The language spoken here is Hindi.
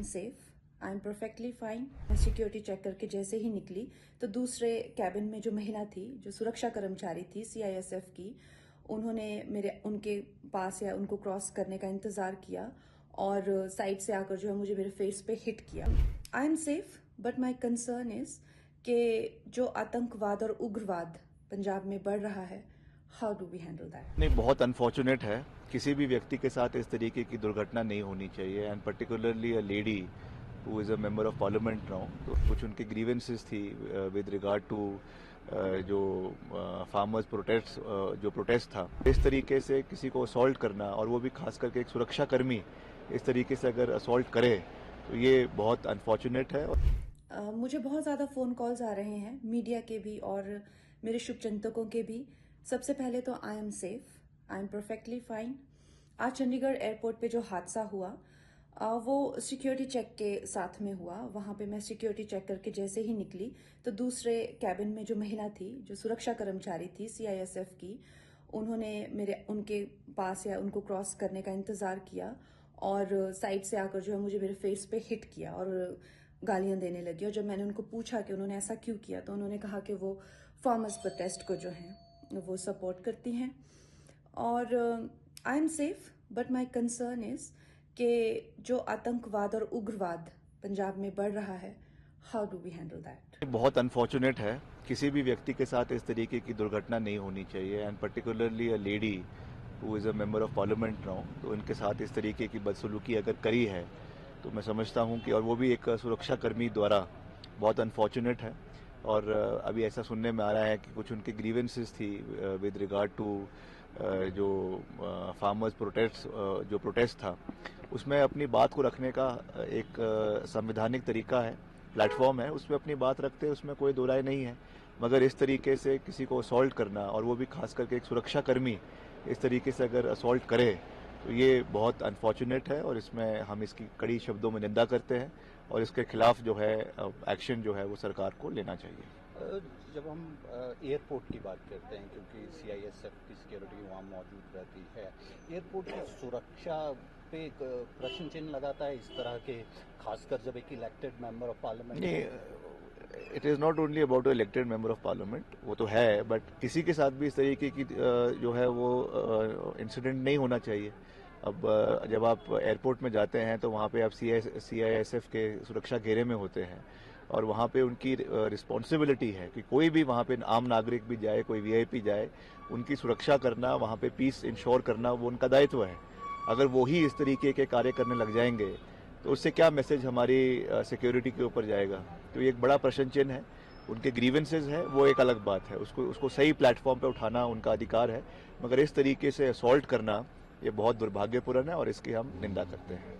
Safe, I am perfectly fine. मैं सिक्योरिटी चेक करके जैसे ही निकली तो दूसरे कैबिन में जो महिला थी, जो सुरक्षा कर्मचारी थी सीआईएसएफ की, उन्होंने उनके पास या उनको क्रॉस करने का इंतजार किया और साइड से आकर जो है मुझे मेरे फेस पे हिट किया। I am safe but my concern is कि जो आतंकवाद और उग्रवाद पंजाब में बढ़ रहा है, how do we handle that? नहीं, बहुत अनफॉर्चुनेट है। किसी भी व्यक्ति के साथ इस तरीके की दुर्घटना नहीं होनी चाहिए, and particularly a lady who is a member of parliament now. तो कुछ उनकी ग्रीवेंसेस थी विद रिगार्ड टू जो फार्मर्स प्रोटेस्ट जो प्रोटेस्ट था। इस तरीके से किसी को असॉल्ट करना, और वो भी खास करके एक सुरक्षा कर्मी इस तरीके से अगर असॉल्ट करे तो ये बहुत अनफॉर्चुनेट है। मुझे बहुत ज़्यादा फ़ोन कॉल्स आ रहे हैं, मीडिया के भी और मेरे शुभचिंतकों के भी। सबसे पहले तो I am safe, I am perfectly fine. आज चंडीगढ़ एयरपोर्ट पे जो हादसा हुआ वो सिक्योरिटी चेक के साथ में हुआ। वहां पे मैं सिक्योरिटी चेक करके जैसे ही निकली तो दूसरे कैबिन में जो महिला थी, जो सुरक्षा कर्मचारी थी सीआईएसएफ की, उन्होंने उनके पास या उनको क्रॉस करने का इंतजार किया और साइड से आकर जो है मुझे मेरे फेस पे हिट किया और गालियां देने लगी। और जब मैंने उनको पूछा कि उन्होंने ऐसा क्यों किया तो उन्होंने कहा कि वो फार्मर्स प्रोटेस्ट को जो है वो सपोर्ट करती हैं। और I am safe but my concern is कि जो आतंकवाद और उग्रवाद पंजाब में बढ़ रहा है, how do we handle that? बहुत अनफॉर्चुनेट है। किसी भी व्यक्ति के साथ इस तरीके की दुर्घटना नहीं होनी चाहिए, and particularly a lady who is a member of parliament now. तो उनके साथ इस तरीके की बदसलूकी अगर करी है तो मैं समझता हूं कि, और वो भी एक सुरक्षा कर्मी द्वारा, बहुत अनफॉर्चुनेट है। और अभी ऐसा सुनने में आ रहा है कि कुछ उनकी ग्रीवेंसेस थी विद रिगार्ड टू जो फार्मर्स प्रोटेस्ट जो प्रोटेस्ट था, उसमें अपनी बात को रखने का एक संवैधानिक तरीका है, प्लेटफॉर्म है, उसमें अपनी बात रखते हैं, उसमें कोई दो राय नहीं है। मगर इस तरीके से किसी को असॉल्ट करना, और वो भी खास करके एक सुरक्षा कर्मी इस तरीके से अगर असॉल्ट करे तो ये बहुत अनफॉर्चुनेट है, और इसमें हम इसकी कड़ी शब्दों में निंदा करते हैं और इसके खिलाफ जो है एक्शन जो है वो सरकार को लेना चाहिए। जब हम एयरपोर्ट की बात करते हैं, क्योंकि सीआईएसएफ की सिक्योरिटी वहाँ मौजूद रहती है, एयरपोर्ट की सुरक्षा पे एक प्रश्न चिन्ह लगाता है इस तरह के, खासकर जब एक elected member of parliament. It is not only about elected member of parliament, वो तो है, बट किसी के साथ भी इस तरीके की जो है वो इंसिडेंट नहीं होना चाहिए। अब जब आप एयरपोर्ट में जाते हैं तो वहाँ पे आप सीआईएसएफ के सुरक्षा घेरे में होते हैं, और वहाँ पे उनकी रिस्पॉन्सिबिलिटी है कि कोई भी वहाँ पे आम नागरिक भी जाए, कोई वीआईपी जाए, उनकी सुरक्षा करना, वहाँ पे पीस इंश्योर करना, वो उनका दायित्व है। अगर वो ही इस तरीके के कार्य करने लग जाएंगे तो उससे क्या मैसेज हमारी सिक्योरिटी के ऊपर जाएगा? तो ये एक बड़ा प्रश्न चिन्ह है। उनके ग्रीवेंसेज है वो एक अलग बात है, उसको सही प्लेटफॉर्म पे उठाना उनका अधिकार है, मगर इस तरीके से असॉल्ट करना ये बहुत दुर्भाग्यपूर्ण है और इसकी हम निंदा करते हैं।